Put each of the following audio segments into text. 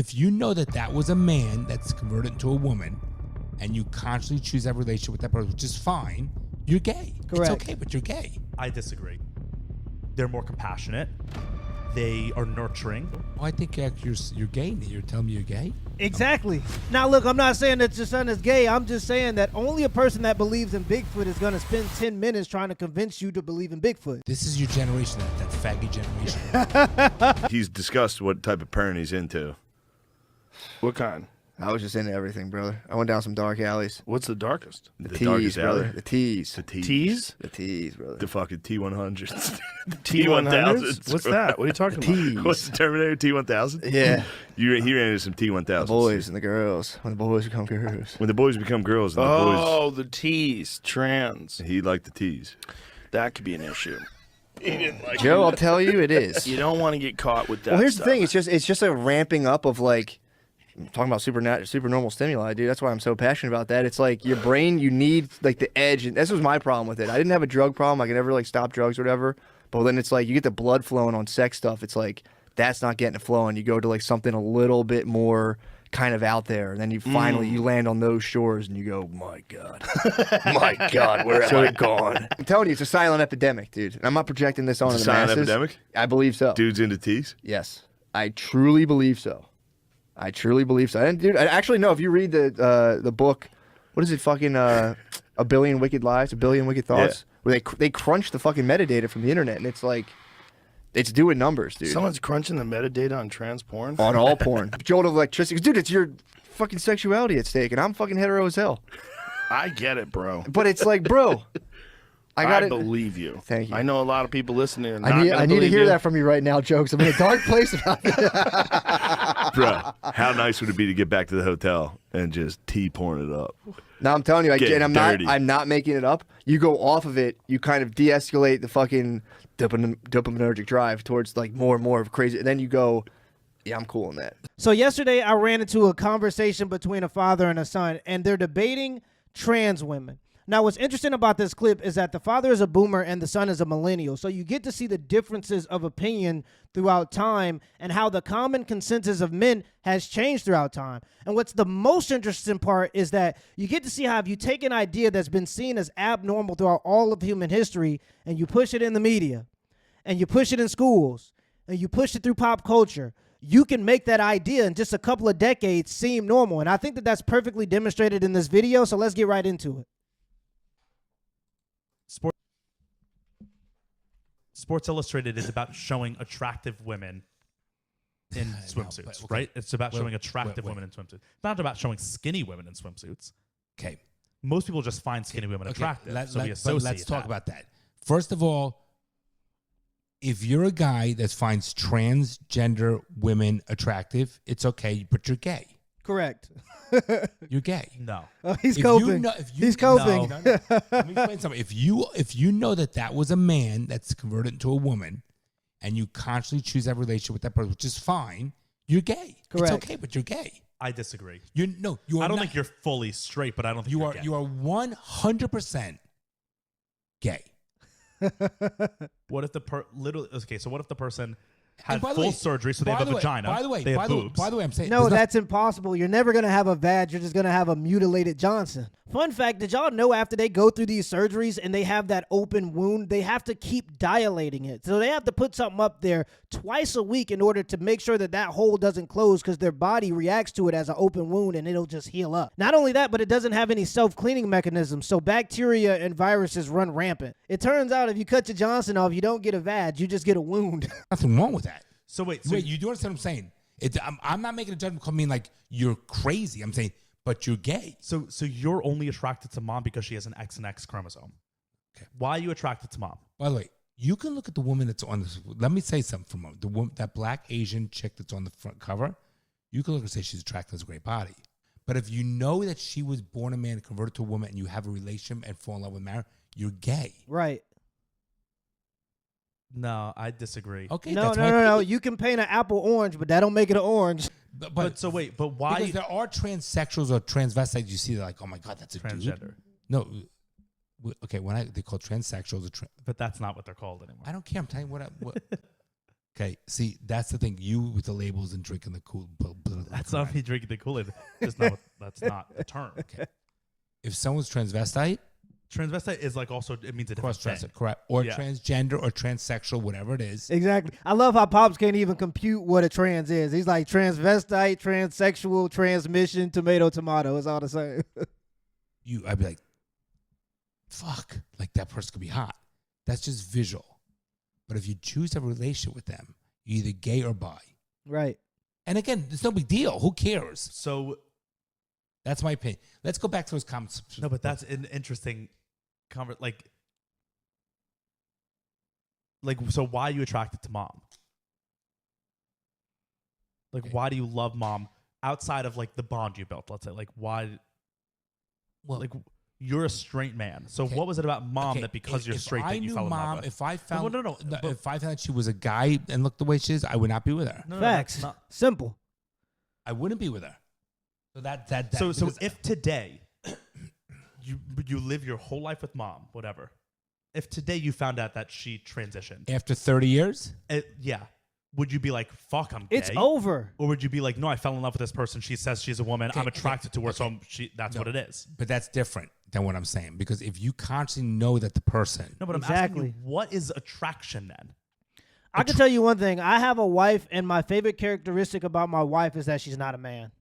if you know that that was a man that's converted into a woman, and you consciously choose that relationship with that person, which is fine, you're gay. Correct. It's okay, but you're gay. I disagree. They're more compassionate. They are nurturing. Oh, I think you're gay. You're telling me you're gay? Exactly. Now, look, I'm not saying that your son is gay. I'm just saying that only a person that believes in Bigfoot is going to spend 10 minutes trying to convince you to believe in Bigfoot. This is your generation, that faggy generation. He's discussed what type of parent he's into. What kind? I was just into everything, brother. I went down some dark alleys. What's the darkest? The The T's, darkest brother. alley? The T's. The T's. T's? The T's, brother. The fucking T100s. T1000s? What's that? What are you talking about? T's. What's the Terminator T1000? Yeah. He ran into some T1000s. The boys and the girls. When the boys become girls. When the boys become girls, and the Oh, the T's. Trans. boys, he liked the T's. That could be an issue. He didn't like Joe, I'll tell you, it is. You don't want to get caught with that. Well, here's stuff. the thing. It's just a ramping up of like, I'm talking about super normal stimuli, dude. That's why I'm so passionate about that. It's like your brain, you need like the edge, and this was my problem with it. I didn't have a drug problem. I could never like stop drugs or whatever. But then it's like you get the blood flowing on sex stuff. It's like that's not getting it flowing. You go to like something a little bit more kind of out there, and then you finally you land on those shores, and you go, my God, my God, where am I gone? I'm telling you, it's a silent epidemic, dude. And I'm not projecting this onto It's a the silent masses. epidemic? I believe so. Dudes into T's? Yes, I truly believe so. I truly believe so. And dude, I actually know if you read the book, what is it? Fucking A Billion Wicked Lies, A Billion Wicked Thoughts, where they crunch the fucking metadata from the internet, and it's like, it's doing numbers, dude. Someone's crunching the metadata on trans porn? On all porn. Jolt of electricity. Dude, it's your fucking sexuality at stake, and I'm fucking hetero as hell. I get it, bro. But it's like, bro, I believe you. Thank you. I know a lot of people listening. Are I need to hear that from you right now, Jokes. I'm in a dark place about it. Bro, how nice would it be to get back to the hotel and just T-porn it up? No, I'm telling you, Getting and dirty. I'm not making it up. You go off of it, you kind of de-escalate the fucking dopaminergic drive towards like more and more of crazy, and then you go, yeah, I'm cool on that. So yesterday I ran into a conversation between a father and a son, and they're debating trans women. Now, what's interesting about this clip is that the father is a boomer and the son is a millennial. So you get to see the differences of opinion throughout time and how the common consensus of men has changed throughout time. And what's the most interesting part is that you get to see how if you take an idea that's been seen as abnormal throughout all of human history and you push it in the media and you push it in schools and you push it through pop culture, you can make that idea in just a couple of decades seem normal. And I think that that's perfectly demonstrated in this video. So let's get right into it. Sports Illustrated is about showing attractive women in swimsuits, but, okay. right? It's about Wait, showing attractive wait. women in swimsuits. It's not about showing skinny women in swimsuits. Okay. Most people just find skinny women attractive, so we associate let's talk that. about that. First of all, if you're a guy that finds transgender women attractive, it's okay, but you're gay. Correct. You're gay. No. Oh, he's If coping. you know- if you- He's coping. No. Let me explain something. If you know that was a man that's converted into a woman, and you consciously choose that relationship with that person, which is fine, you're gay. Correct. It's okay, but you're gay. I disagree. You are. I don't not- think you're fully straight, but I don't think You you're are. gay. You are 100% gay. What if the So what if the person had And by the full way- surgery, so they by have a the way- vagina? By the way, they have by the boobs. way, I'm saying No, there's that's impossible. You're never going to have a vag. You're just going to have a mutilated Johnson. Fun fact, did y'all know after they go through these surgeries and they have that open wound, they have to keep dilating it. So they have to put something up there twice a week in order to make sure that that hole doesn't close because their body reacts to it as an open wound and it'll just heal up. Not only that, but it doesn't have any self-cleaning mechanisms, so bacteria and viruses run rampant. It turns out if you cut your Johnson off, you don't get a vag, you just get a wound. nothing wrong with that. So wait, You do understand what I'm saying? I'm not making a judgment call mean like you're crazy. I'm saying, but you're gay. So you're only attracted to mom because she has an X and X chromosome. Okay. Why are you attracted to mom? By the way, you can look at the woman that's on this. Let me say something for a moment. The woman, that black Asian chick that's on the front cover, you can look and say she's attractive, has a great body. But if you know that she was born a man and converted to a woman, and you have a relationship and fall in love with marriage, you're gay. Right. No, I disagree. Okay. No, that's no, my no, no. opinion. You can paint an apple orange, but that don't make it an orange. But But why because there are transsexuals or transvestites, you see, they're like, oh my God, that's a transgender? dude. No. Okay, they call transsexuals But that's not what they're called anymore. I don't care. I'm telling you what. Okay, see, that's the thing. You with the labels and drinking the cool. That's not me drinking the Kool-Aid. That's not the term. Okay. If someone's transvestite, Transvestite is like also, it means a different cross-dresser, thing. correct, or Yeah. transgender or transsexual, whatever it is. Exactly. I love how Pops can't even compute what a trans is. He's like transvestite, transsexual, transmission, tomato. It's all the same. I'd be like, fuck, like that person could be hot. That's just visual. But if you choose to have a relationship with them, you're either gay or bi. Right. And again, it's no big deal. Who cares? So, That's my opinion. Let's go back to those comments. no, but that's an interesting so why are you attracted to mom? Like, Okay. why do you love mom outside of like the bond you built? Let's say, like, why? Well, Like, you're a straight man. So Okay. what was it about mom okay, that because you're if straight I that you knew fell in mom, love with? if I found, No, but- if I found out she was a guy and looked the way she is, I would not be with her. No, Facts. that's not. Simple. I wouldn't be with her. So that So because- if today you live your whole life with mom, whatever. If today you found out that she transitioned, after 30 years, yeah, would you be like, "Fuck, I'm gay"? It's over. Or would you be like, "No, I fell in love with this person. She says she's a woman. Okay, I'm attracted to her, so okay. that's No. what it is." but that's different than what I'm saying. Because if you constantly know that the person, No, but I'm Exactly. asking you, what is attraction then? I can tell you one thing. I have a wife, and my favorite characteristic about my wife is that she's not a man.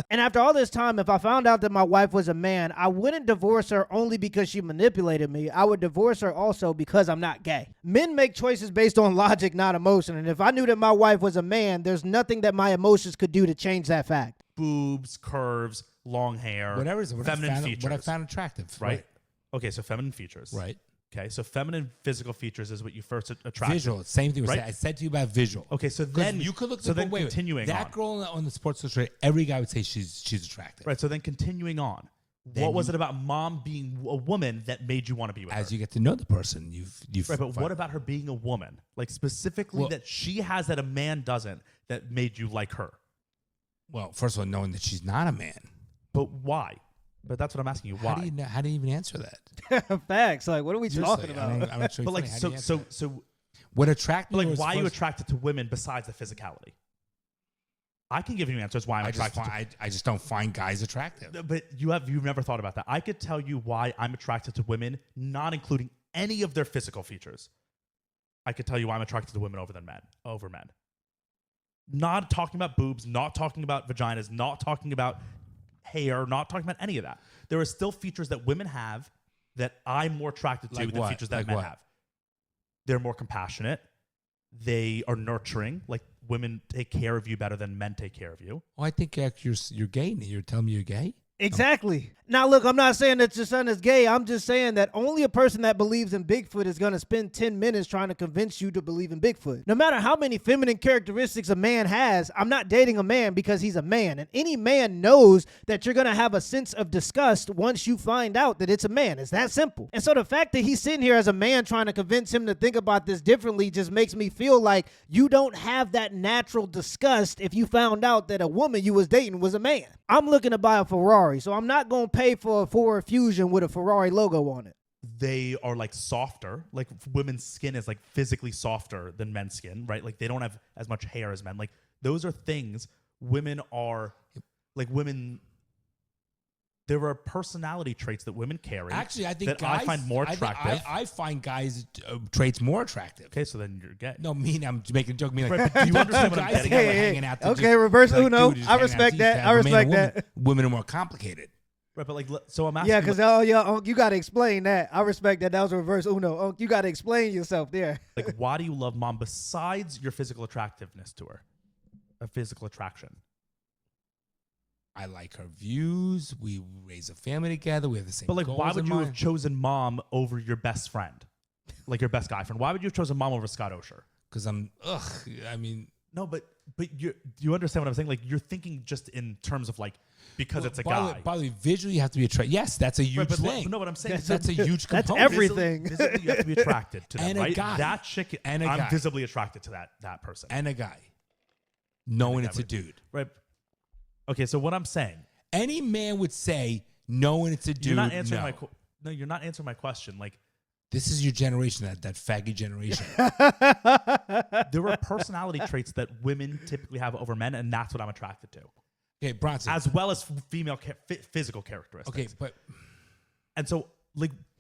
And after all this time, if I found out that my wife was a man, I wouldn't divorce her only because she manipulated me. I would divorce her also because I'm not gay. Men make choices based on logic, not emotion. And if I knew that my wife was a man, there's nothing that my emotions could do to change that fact. Boobs, curves, long hair, whatever it is, feminine features. what I found attractive, right? Okay, so feminine features. Right. Okay, so feminine physical features is what you first attract. Visual, same thing. Right? I said to you about visual. Okay, so 'Cause then you could look. So at the then wait, continuing that on. girl on the Sports Illustrated, every guy would say she's attractive. Right. So then continuing on, Then what was you- it about mom being a woman that made you want to be with As her? you get to know the person, you've Right, but what about her being a woman? Like specifically Well- that she has that a man doesn't that made you like her. Well, first of all, knowing that she's not a man. But why? But that's what I'm asking you. How Why? do you know, how do you even answer that? Facts. Like, what are we talking Seriously, about? I'm not sure. But like, How do you answer that? so, What attracted but me like, was why are you first- attracted to women besides the physicality? I can give you answers why I'm I just, attracted find, I just don't find guys attractive. to. But you've never thought about that. I could tell you why I'm attracted to women, not including any of their physical features. I could tell you why I'm attracted to women over men. Not talking about boobs, not talking about vaginas, not talking about hair, not talking about any of that. There are still features that women have that I'm more attracted to Like than what? features that Like men what? have. They're more compassionate. They are nurturing. Like women take care of you better than men take care of you. Oh, I think you're gay. You're telling me you're gay? Exactly. Now, look, I'm not saying that your son is gay. I'm just saying that only a person that believes in Bigfoot is going to spend 10 minutes trying to convince you to believe in Bigfoot. No matter how many feminine characteristics a man has, I'm not dating a man because he's a man. And any man knows that you're going to have a sense of disgust once you find out that it's a man. It's that simple. And so the fact that he's sitting here as a man trying to convince him to think about this differently just makes me feel like you don't have that natural disgust if you found out that a woman you was dating was a man. I'm looking to buy a Ferrari, so I'm not going to pay for a Ford Fusion with a Ferrari logo on it. They are like softer. Like women's skin is like physically softer than men's skin, right? Like they don't have as much hair as men. Like those are things women are like women. There are personality traits that women carry. Actually, I think that guys, I find more think attractive. I find guys' traits more attractive. Okay, so then you're gay. No, I'm making a joke. Mean like, Right, but do you understand what I'm guys getting that at? were Hey, hanging out to okay, just- reverse like, Uno. dude, just I hanging out respect to that. each I other. Man and respect woman- that. Women are more complicated. Right, but like, so I'm asking. Yeah, because you got to explain that. I respect that. That was reverse Uno. You got to explain yourself there. like, why do you love mom besides your physical attractiveness to her, a physical attraction? I like her views. We raise a family together. We have the same. But like, goals why would in you have mind. chosen mom over your best friend, like your best guy friend? Why would you have chosen mom over Scott Osher? Because I mean, No, but you understand what I'm saying? Like you're thinking just in terms of like because it's a guy. By the way, visually you have to be attracted. Yes, that's a huge Right, but thing. no, what I'm saying That's a huge That's component. everything. Visibly, you have to be attracted to them, And a right? guy. That chick, And a I'm guy. visibly attracted to that person, And a guy, knowing guy it's a would- dude. right? Okay, so what I'm saying, Any man would say, knowing it's a dude. you're not answering no. my you're not answering my question. Like, This is your generation, that faggy generation. There are personality traits that women typically have over men, and that's what I'm attracted to, Okay, Bronson. as well as female physical characteristics. Okay, but And so,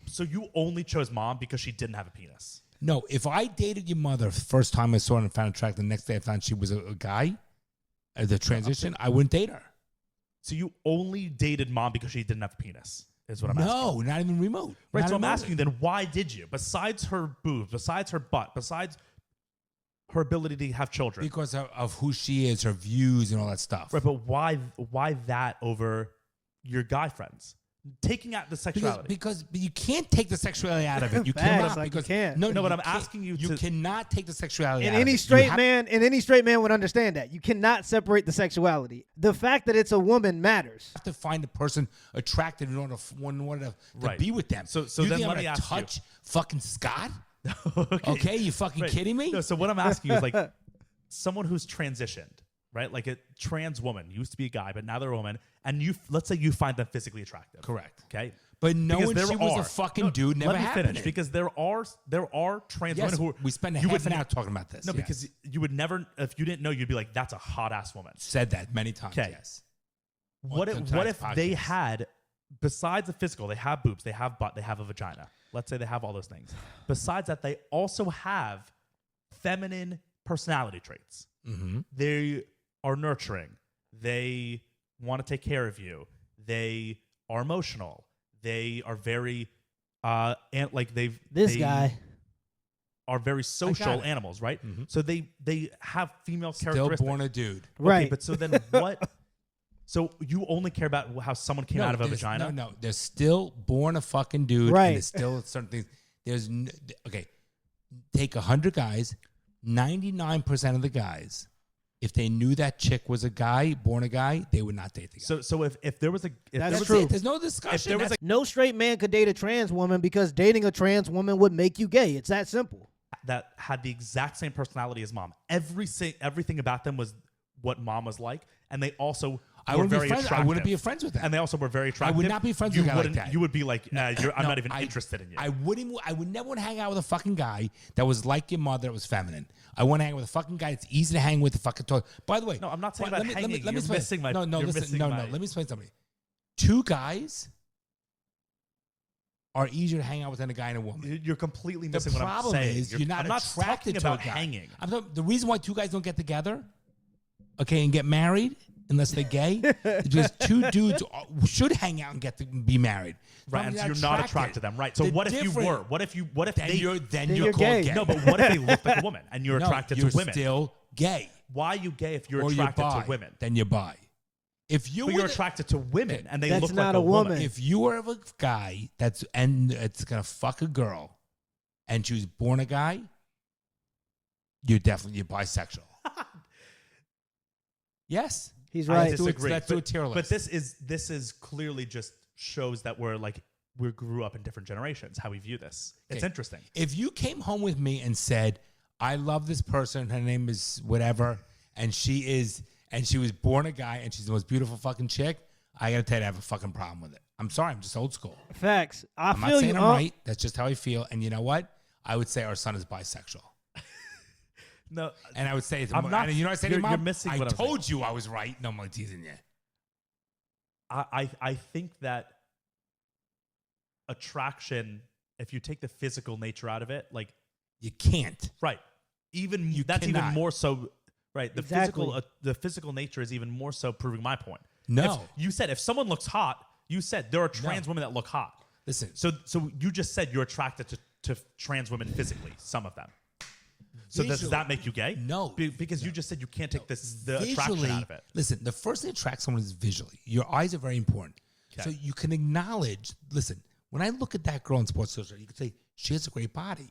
so you only chose mom because she didn't have a penis. no, if I dated your mother first time I saw her and found attractive, the next day I found she was a guy, the transition, I wouldn't date her. So you only dated mom because she didn't have a penis, is what I'm asking. No, not even remote. Right, Not so I'm remotely. asking you then, why did you? Besides her boobs, besides her butt, besides her ability to have children. Because of who she is, her views, and all that stuff. Right, but why that over your guy friends? Taking out the sexuality. Because you can't take the sexuality out of it. You Facts, cannot. like, you because can't. No, but I'm can't. asking you You to- cannot take the sexuality And out of any it. You straight have- man, and any straight man would understand that. You cannot separate the sexuality. The fact that it's a woman matters. have to find a person attractive in order to Right. be with them. So you then think I'm let me gonna ask you. touch fucking Scott? Okay. Okay, you fucking Right. kidding me? No, so what I'm asking you is like someone who's transitioned, right? Like a trans woman used to be a guy, but now they're a woman, and let's say you find them physically attractive. Correct. Okay. But Because knowing there she was are- a fucking no, dude never let me happened. finish because there are trans Yes, women who we spent a you half would an hour talking about this. No, yes. because you would never, if you didn't know, you'd be like, that's a hot ass woman. said that many times. Okay. Yes. What On if tonight's they podcast. had, besides the physical, they have boobs, they have butt, they have a vagina. Let's say they have all those things. Besides that, they also have feminine personality traits. Mm-hmm. They are nurturing. They want to take care of you. They are emotional. They are very, and like they are very social it. animals, right? Mhm. So they have female Still characteristics. born a dude. Right. Okay, but so then what? So you only care about how someone came out of a there's- vagina? No, they're still born a fucking dude. Right. And there's still certain things. Okay, take 100 guys, 99% of the guys, if they knew that chick was a guy, born a guy, they would not date the guy. So if there was a if That's there was true. There's no discussion. If there was That's- No straight man could date a trans woman because dating a trans woman would make you gay. It's that simple. that had the exact same personality as mom, everything about them was what mom was like, and they also I were wouldn't be very friends. attractive. I wouldn't be friends with them. And they also were very attractive. would not be friends you with a guy like wouldn't- that. You would be like, I'm No, not even interested in you. I would never want to hang out with a fucking guy that was like your mother, that was feminine. I want to hang out with a fucking guy that's easy to hang with. The fucking talk. By the way, No, I'm not saying well, about hanging. You're explain. missing my- No, you're listen. missing No, my- let me explain something. Two guys are easier to hang out with than a guy and a woman. You're completely The missing what I'm problem saying. is you're not I'm not attracted talking to about a guy. hanging. I'm talking, the reason why two guys don't get together, okay, and get married unless they're gay, is because two dudes should hang out and get to be married. Right, and so you're not attracted to them, right? So The what if you different- were? What if Then they? you're you're called gay. gay. No, but what if they look like a woman and you're No, attracted you're to women? still gay. Why are you gay if you're Or you're attracted bi. to women? Then you're bi. If you But were you're the- attracted to women and they That's look not like a woman. woman. If you were a guy that's gonna fuck a girl, and she was born a guy, you're bisexual. Yes, He's I right. disagree. Let's do a tier list. But this is clearly just shows that we grew up in different generations. How we view this. It's Okay. interesting. If you came home with me and said, "I love this person. Her name is whatever, and she was born a guy, and she's the most beautiful fucking chick," I gotta tell you, I have a fucking problem with it. I'm sorry, I'm just old school. Facts. I I'm not feel saying you. I'm right. That's just how I feel. And you know what? I would say our son is bisexual. No, And I would say to I'm him, not- and you know what I said to you're- him, you're Mom? missing I what I'm told you I was right. No, I'm only teasing you. I think that attraction, if you take the physical nature out of it, like You can't. right, even You that's cannot. even more so. Right, Exactly. the physical nature is even more so proving my point. No. You said if someone looks hot, you said there are trans women that look hot. Listen, So you just said you're attracted to trans women physically, some of them. So does Visually, that make you gay? no. Because you just said you can't take the attraction visually, out of it. listen, the first thing that attracts someone is visually. Your eyes are very important. Okay. So you can acknowledge, listen, when I look at that girl in Sports Illustrated, you can say, she has a great body.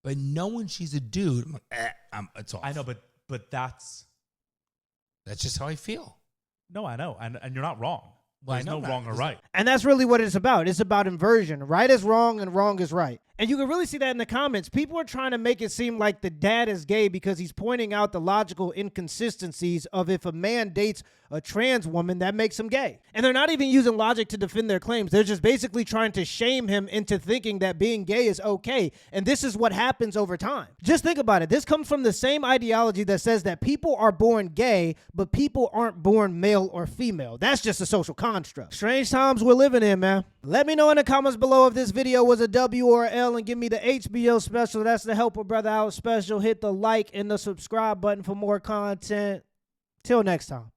But knowing she's a dude, I'm like, it's off. I know, but that's That's just how I feel. no, I know, and you're not wrong. Well, I There's know no that. wrong or right. And that's really what it's about. It's about inversion. Right is wrong and wrong is right. And you can really see that in the comments. People are trying to make it seem like the dad is gay because he's pointing out the logical inconsistencies of if a man dates a trans woman, that makes him gay. And they're not even using logic to defend their claims. They're just basically trying to shame him into thinking that being gay is okay. And this is what happens over time. Just think about it. This comes from the same ideology that says that people are born gay, but people aren't born male or female. That's just a social construct. Strange times we're living in, man. Let me know in the comments below if this video was a W or a L and give me the HBO special. That's the Help a Brother Out special. Hit the like and the subscribe button for more content. Till next time.